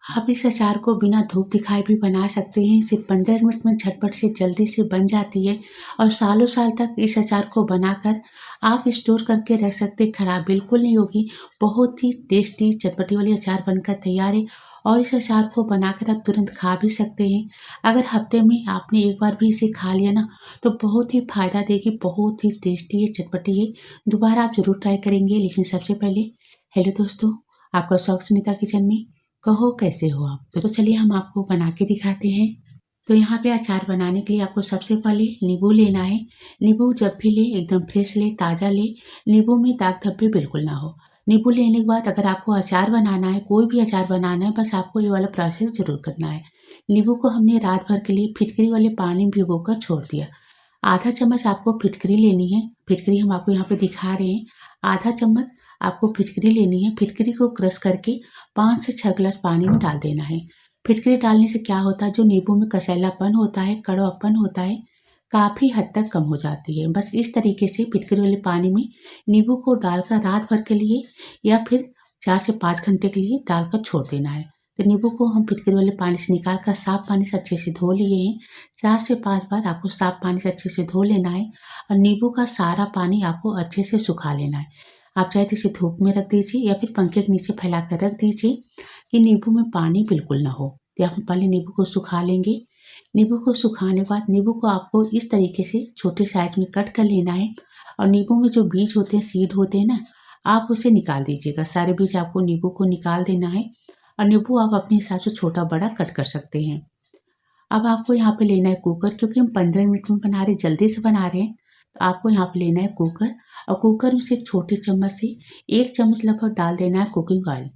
आप इस अचार को बिना धूप दिखाए भी बना सकते हैं। सिर्फ 15 मिनट में झटपट से जल्दी से बन जाती है और सालों साल तक इस अचार को बनाकर आप स्टोर करके रख सकते हैं, खराब बिल्कुल नहीं होगी। बहुत ही टेस्टी चटपटी वाली अचार बनकर तैयार है और इस अचार को बनाकर आप तुरंत खा भी सकते हैं। अगर हफ्ते में आपने एक बार भी इसे खा लिया ना, तो बहुत ही फ़ायदा देगी, बहुत ही टेस्टी है, चटपटी है। दोबारा आप ज़रूर ट्राई करेंगे। लेकिन सबसे पहले हेलो दोस्तों, आपका स्वागत सुनीता किचन में। कहो कैसे हो आप? तो चलिए हम आपको बना के दिखाते हैं। तो यहाँ पे अचार बनाने के लिए आपको सबसे पहले नींबू लेना है। नींबू जब भी ले एकदम फ्रेश ले, ताज़ा ले। नींबू में दाग धब्बे बिल्कुल ना हो। नींबू लेने के बाद अगर आपको अचार बनाना है, कोई भी अचार बनाना है, बस आपको ये वाला प्रोसेस ज़रूर करना है। नींबू को हमने रात भर के लिए फिटकरी वाले पानी में भिगोकर छोड़ दिया। आधा चम्मच आपको फिटकरी लेनी है। फिटकरी हम आपको यहाँ पे दिखा रहे हैं। आधा चम्मच आपको फिटकरी लेनी है। फिटकरी को क्रश करके 5 से 6 गिलास पानी में डाल देना है। फिटकरी डालने से क्या होता है, जो नींबू में कसैलापन होता है, कड़वापन होता है, काफ़ी हद तक कम हो जाती है। बस इस तरीके से फिटकरी वाले पानी में नींबू को डालकर रात भर के लिए या फिर 4 से 5 घंटे के लिए डालकर छोड़ देना है। तो नींबू को हम फिटकरी वाले पानी से निकाल कर साफ पानी से अच्छे से धो लिए हैं। 4 से 5 बार आपको साफ पानी से अच्छे से धो लेना है और नींबू का सारा पानी आपको अच्छे से सुखा लेना है। आप चाहे तो इसे धूप में रख दीजिए या फिर पंखे के नीचे फैला कर रख दीजिए कि नींबू में पानी बिल्कुल ना हो। तो हम पहले नींबू को सुखा लेंगे। नींबू को सुखाने के बाद नींबू को आपको इस तरीके से छोटे साइज में कट कर लेना है और नींबू में जो बीज होते हैं, सीड होते हैं ना, आप उसे निकाल दीजिएगा। सारे बीज आपको नींबू को निकाल देना है और नींबू आप अपने हिसाब से छोटा बड़ा कट कर सकते हैं। अब आपको यहाँ पे लेना है कुकर, क्योंकि हम 15 मिनट में बना रहे हैं, जल्दी से बना रहे हैं। तो आपको यहाँ पे लेना है कुकर और कुकर में सिर्फ छोटे चम्मच से 1 चम्मच लगभग डाल देना है कुकिंग ऑयल।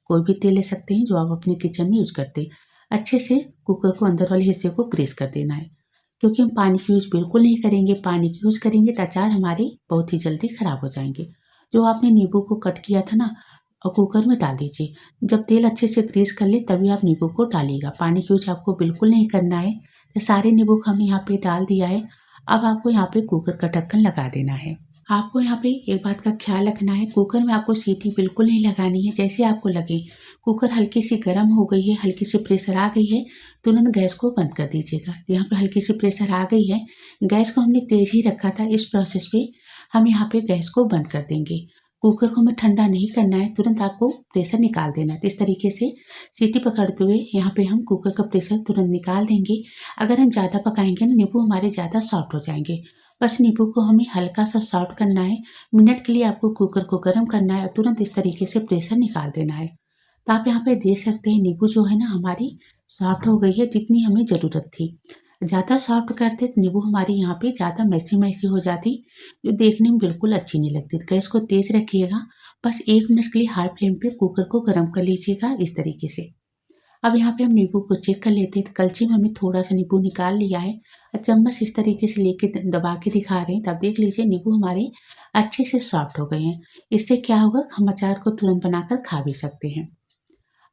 कोई भी तेल ले सकते हैं जो आप अपने किचन में यूज करते हैं। अच्छे से कुकर को अंदर वाले हिस्से को ग्रीस कर देना है, क्योंकि हम पानी की यूज बिल्कुल नहीं करेंगे। पानी की यूज करेंगे तो अचार हमारे बहुत ही जल्दी खराब हो जाएंगे। जो आपने नींबू को कट किया था ना, और कुकर में डाल दीजिए। जब तेल अच्छे से ग्रीस कर ले तभी आप नींबू को डालिएगा। पानी की यूज आपको बिल्कुल नहीं करना है। तो सारे नींबू को हमने यहाँ पे डाल दिया है। अब आपको यहाँ पे कुकर का ढक्कन लगा देना है। आपको यहाँ पे एक बात का ख्याल रखना है, कुकर में आपको सीटी बिल्कुल नहीं लगानी है। जैसे आपको लगे कुकर हल्की सी गर्म हो गई है, हल्की सी प्रेशर आ गई है, तुरंत गैस को बंद कर दीजिएगा। यहाँ पे हल्की सी प्रेशर आ गई है, गैस को हमने तेज ही रखा था। इस प्रोसेस पे हम यहाँ पे गैस को बंद कर देंगे। कुकर को हमें ठंडा नहीं करना है, तुरंत आपको प्रेशर निकाल देना है। तो इस तरीके से सीटी पकड़ते हुए यहाँ पे हम कुकर का प्रेशर तुरंत निकाल देंगे। अगर हम ज़्यादा पकाएंगे ना, नींबू हमारे ज़्यादा सॉफ्ट हो जाएंगे। बस नींबू को हमें हल्का सा सॉफ्ट करना है। मिनट के लिए आपको कुकर को गर्म करना है और तुरंत इस तरीके से प्रेशर निकाल देना है। तो आप यहाँ पे देख सकते हैं नींबू जो है ना हमारी सॉफ्ट हो गई है, जितनी हमें ज़रूरत थी। ज़्यादा सॉफ्ट करते तो नींबू हमारी यहाँ पे ज़्यादा मैसी मैसी हो जाती, जो देखने में बिल्कुल अच्छी नहीं लगती। तो गैस को तेज़ रखिएगा। बस 1 मिनट के लिए हाई फ्लेम पे कुकर को गर्म कर लीजिएगा इस तरीके से। अब यहाँ पे हम नींबू को चेक कर लेते हैं। तो कलछी में हमने थोड़ा सा नींबू निकाल लिया है और चम्मच इस तरीके से लेके दबा के दिखा रहे हैं। तब देख लीजिए नींबू हमारे अच्छे से सॉफ्ट हो गए हैं। इससे क्या होगा, हम अचार को तुरंत बनाकर खा भी सकते हैं।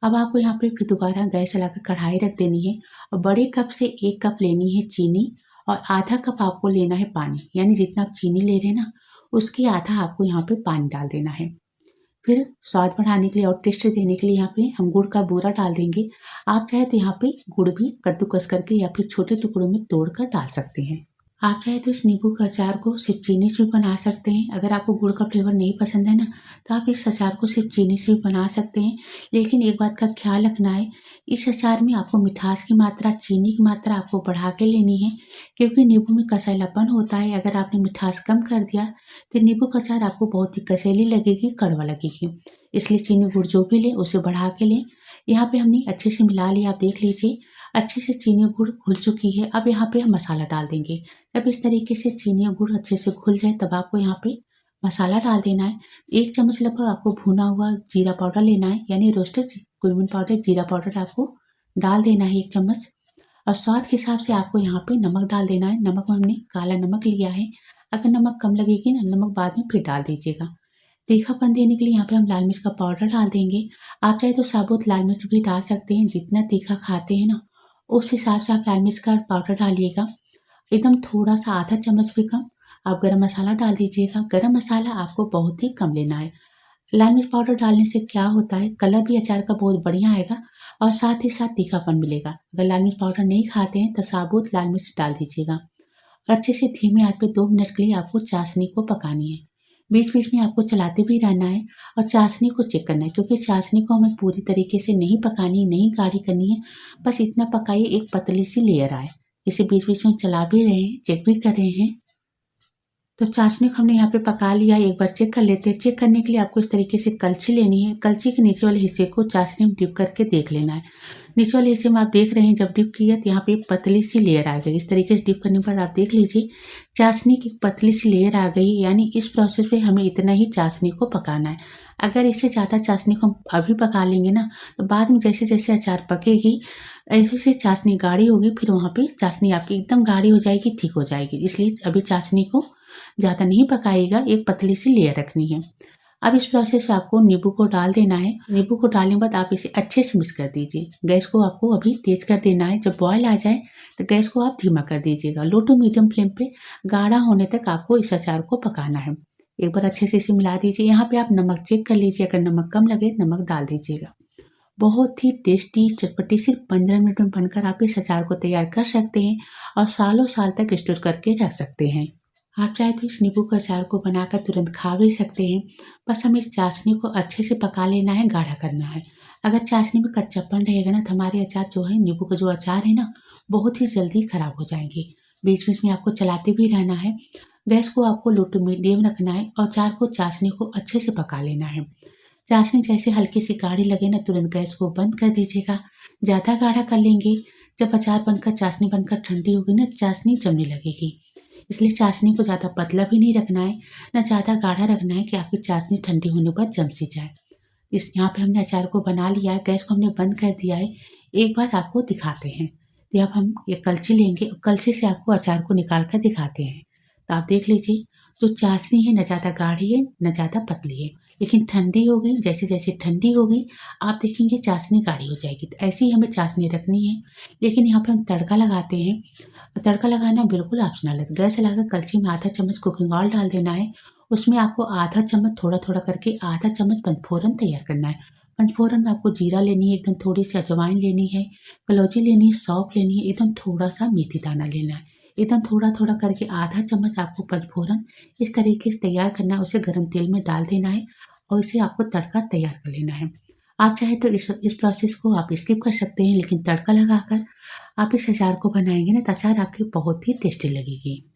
अब आपको यहाँ पे फिर दोबारा गैस चलाकर कढ़ाई रख देनी है और बड़े कप से 1 कप लेनी है चीनी और आधा कप आपको लेना है पानी। यानी जितना आप चीनी ले रहे हैं ना, उसके आधा आपको यहाँ पे पानी डाल देना है। फिर स्वाद बढ़ाने के लिए और टेस्ट देने के लिए यहाँ पे हम गुड़ का बूरा डाल देंगे। आप चाहे तो यहाँ पे गुड़ भी कद्दूकस करके या फिर छोटे टुकड़ों में तोड़कर डाल सकते हैं। आप चाहे तो इस नींबू के अचार को सिर्फ चीनी से भी बना सकते हैं। अगर आपको गुड़ का फ्लेवर नहीं पसंद है ना, तो आप इस अचार को सिर्फ चीनी से भी बना सकते हैं। लेकिन एक बात का ख्याल रखना है, इस अचार में आपको मिठास की मात्रा, चीनी की मात्रा आपको बढ़ा के लेनी है, क्योंकि नींबू में कसैलापन होता है। अगर आपने मिठास कम कर दिया तो नींबू का अचार आपको बहुत ही कसैली लगेगी, कड़वा लगेगी। इसलिए चीनी गुड़ जो भी लें उसे बढ़ा के लें। यहाँ पे हमने अच्छे से मिला लिया। आप देख लीजिए अच्छे से चीनी गुड़ घुल चुकी है। अब यहाँ पे हम मसाला डाल देंगे। जब इस तरीके से चीनी और गुड़ अच्छे से घुल जाए तब आपको यहाँ पे मसाला डाल देना है। 1 चम्मच लगभग आपको भुना हुआ जीरा पाउडर लेना है, यानी रोस्टेड कुमिन पाउडर, जीरा पाउडर आपको डाल देना है 1 चम्मच। और स्वाद के हिसाब से आपको यहाँ पे नमक डाल देना है। नमक में हमने काला नमक लिया है। अगर नमक कम लगेगी ना, नमक बाद में फिर डाल दीजिएगा। तीखापन देने के लिए यहाँ पे हम लाल मिर्च का पाउडर डाल देंगे। आप चाहे तो साबुत लाल मिर्च भी डाल सकते हैं। जितना तीखा खाते हैं ना, उस हिसाब से आप लाल मिर्च का पाउडर डालिएगा। एकदम थोड़ा सा आधा चम्मच भी कम आप गरम मसाला डाल दीजिएगा। गरम मसाला आपको बहुत ही कम लेना है। लाल मिर्च पाउडर डालने से क्या होता है, कलर भी अचार का बहुत बढ़िया आएगा और साथ ही साथ तीखापन मिलेगा। अगर लाल मिर्च पाउडर नहीं खाते हैं तो साबुत लाल मिर्च डाल दीजिएगा और अच्छे से धीमे आंच पे 2 मिनट के लिए आपको चाशनी को पकानी है। बीच-बीच में आपको चलाते भी रहना है और चाशनी को चेक करना है, क्योंकि चाशनी को हमें पूरी तरीके से नहीं पकानी, नहीं गाढ़ी करनी है। बस इतना पकाइए एक पतली सी लेयर आए। इसे बीच-बीच में चला भी रहे हैं, चेक भी कर रहे हैं। तो चाशनी को हमने यहाँ पे पका लिया है, एक बार चेक कर लेते हैं। चेक करने के लिए आपको इस तरीके से कलछी लेनी है। कलछी के नीचे वाले हिस्से को चाशनी में डिप करके देख लेना है। नीचे वाले हिस्से में आप देख रहे हैं जब डिप किया तो यहाँ पे एक पतली सी लेयर आ गई। इस तरीके से डिप करने के बाद आप देख लीजिए चाशनी की पतली सी लेयर आ गई, यानी इस प्रोसेस पे हमें इतना ही चाशनी को पकाना है। अगर इससे ज़्यादा चाशनी को हम अभी पका लेंगे ना, तो बाद में जैसे-जैसे अचार पकेगी, ऐसे-ऐसे चाशनी गाढ़ी होगी, फिर वहाँ पे चाशनी आपकी एकदम गाढ़ी हो जाएगी, थिक हो जाएगी। इसलिए अभी चाशनी को ज़्यादा नहीं पकाइएगा, एक पतली सी लेयर रखनी है। अब इस प्रोसेस में आपको नींबू को डाल देना है। नींबू को डालने के बाद आप इसे अच्छे से मिक्स कर दीजिए। गैस को आपको अभी तेज कर देना है। जब बॉयल आ जाए तो गैस को आप धीमा कर दीजिएगा। लो टू मीडियम फ्लेम पे गाढ़ा होने तक आपको इस अचार को पकाना है। एक बार अच्छे से इसे मिला दीजिए। यहाँ पे आप नमक चेक कर लीजिए, अगर नमक कम लगे नमक डाल दीजिएगा। बहुत ही टेस्टी चटपटी सिर्फ 15 मिनट में बनकर आप इस अचार को तैयार कर सकते हैं और सालों साल तक स्टोर करके रख सकते हैं। आप चाहे तो इस नींबू के अचार को बनाकर तुरंत खा भी सकते हैं। बस हमें इस चाशनी को अच्छे से पका लेना है, गाढ़ा करना है। अगर चाशनी में कच्चापन रहेगा ना तो हमारे अचार जो है, नींबू का जो अचार है ना, बहुत ही जल्दी खराब हो जाएंगे। बीच-बीच में आपको चलाते भी रहना है। गैस को आपको लो टू मीडियम रखना है और अचार को चाशनी को अच्छे से पका लेना है। चाशनी जैसे हल्की सी गाढ़ी लगे ना, तुरंत गैस को बंद कर दीजिएगा। ज़्यादा गाढ़ा कर लेंगे, जब अचार बनकर चाशनी बनकर ठंडी होगी ना, चाशनी जमने लगेगी। इसलिए चाशनी को ज़्यादा पतला भी नहीं रखना है, ना ज़्यादा गाढ़ा रखना है कि आपकी चाशनी ठंडी होने पर जम सी जाए। यहाँ पे हमने अचार को बना लिया है, गैस को हमने बंद कर दिया है। एक बार आपको दिखाते हैं। तो अब हम ये कलछी लेंगे और कलछी से आपको अचार को निकाल कर दिखाते हैं। तो आप देख लीजिए, जो चाशनी है न ज़्यादा गाढ़ी है न ज़्यादा पतली है, लेकिन ठंडी होगी, जैसे-जैसे ठंडी होगी आप देखेंगे चाशनी गाढ़ी हो जाएगी। तो ऐसे ही हमें चाशनी रखनी है। लेकिन यहाँ पे हम तड़का लगाते हैं। तड़का लगाना बिल्कुल ऑप्शनल है। तो गैस जलाकर कलछी में आधा चम्मच कुकिंग ऑयल डाल देना है। उसमें आपको आधा चम्मच थोड़ा-थोड़ा करके आधा चम्मच पंचफोरन तैयार करना है। पंचफोरन में आपको जीरा लेनी है, एकदम थोड़ी-सी अजवाइन लेनी है, कलौंजी लेनी है, सौंफ लेनी है, एकदम थोड़ा-सा मेथी दाना लेना है। एकदम थोड़ा-थोड़ा करके आधा चम्मच आपको पंचफोरन इस तरीके से तैयार करना है। उसे गरम तेल में डाल देना है और इसे आपको तड़का तैयार कर लेना है। आप चाहे तो इस प्रोसेस को आप स्किप कर सकते हैं, लेकिन तड़का लगाकर आप इस अचार को बनाएँगे ना तो अचार आपकी बहुत ही टेस्टी लगेगी।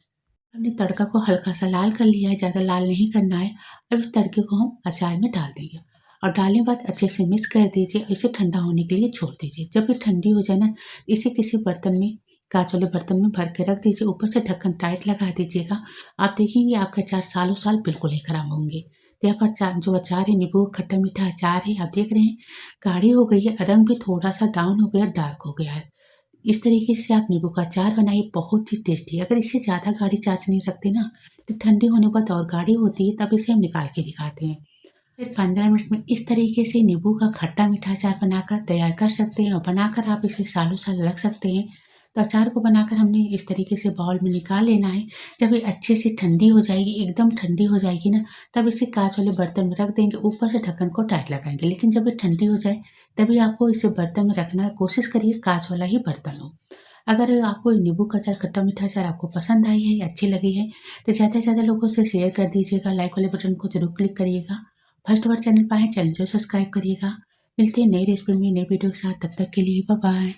हमने तड़का को हल्का-सा लाल कर लिया है, ज़्यादा लाल नहीं करना है। अब इस तड़के को हम अचार में डाल देंगे और डालने के बाद अच्छे से मिक्स कर दीजिए और इसे ठंडा होने के लिए छोड़ दीजिए। जब ये ठंडी हो जाए ना, इसे किसी बर्तन में, काँच वाले बर्तन में भर के रख दीजिए। ऊपर से ढक्कन टाइट लगा दीजिएगा। आप देखेंगे आपके अचार सालों-साल बिल्कुल नहीं खराब होंगे। तो यहाँ पर जो अचार है, नींबू का खट्टा-मीठा अचार है, आप देख रहे हैं गाढ़ी हो गई है, रंग भी थोड़ा-सा डाउन हो गया, डार्क हो गया है। इस तरीके से आप नींबू का अचार बनाइए, बहुत ही टेस्टी है। अगर इससे ज़्यादा गाढ़ी चाशनी रखते ना तो ठंडी होने के बाद और गाढ़ी होती है, तब इसे हम निकाल के दिखाते हैं। फिर 15 मिनट में इस तरीके से नींबू का खट्टा मीठा अचार बनाकर तैयार कर सकते हैं और बनाकर आप इसे सालों साल रख सकते हैं। तो अचार को बनाकर हमने इस तरीके से बाउल में निकाल लेना है। जब ये अच्छे से ठंडी हो जाएगी, एकदम ठंडी हो जाएगी ना, तब इसे काँच वाले बर्तन में रख देंगे। ऊपर से ढक्कन को टाइट लगाएंगे, लेकिन जब ये ठंडी हो जाए तभी आपको इसे बर्तन में रखना है। कोशिश करिए काँच वाला ही बर्तन हो। अगर आपको नींबू का अचार, खट्टा मीठा अचार आपको पसंद आई है, अच्छी लगी है, तो ज़्यादा से ज़्यादा लोगों से शेयर कर दीजिएगा। लाइक वाले बटन को जरूर क्लिक करिएगा। फर्स्ट बार चैनल पर आए, चैनल को सब्सक्राइब करिएगा। मिलते हैं नई रेसिपी में, नई वीडियो के साथ। तब तक के लिए बाय बाय।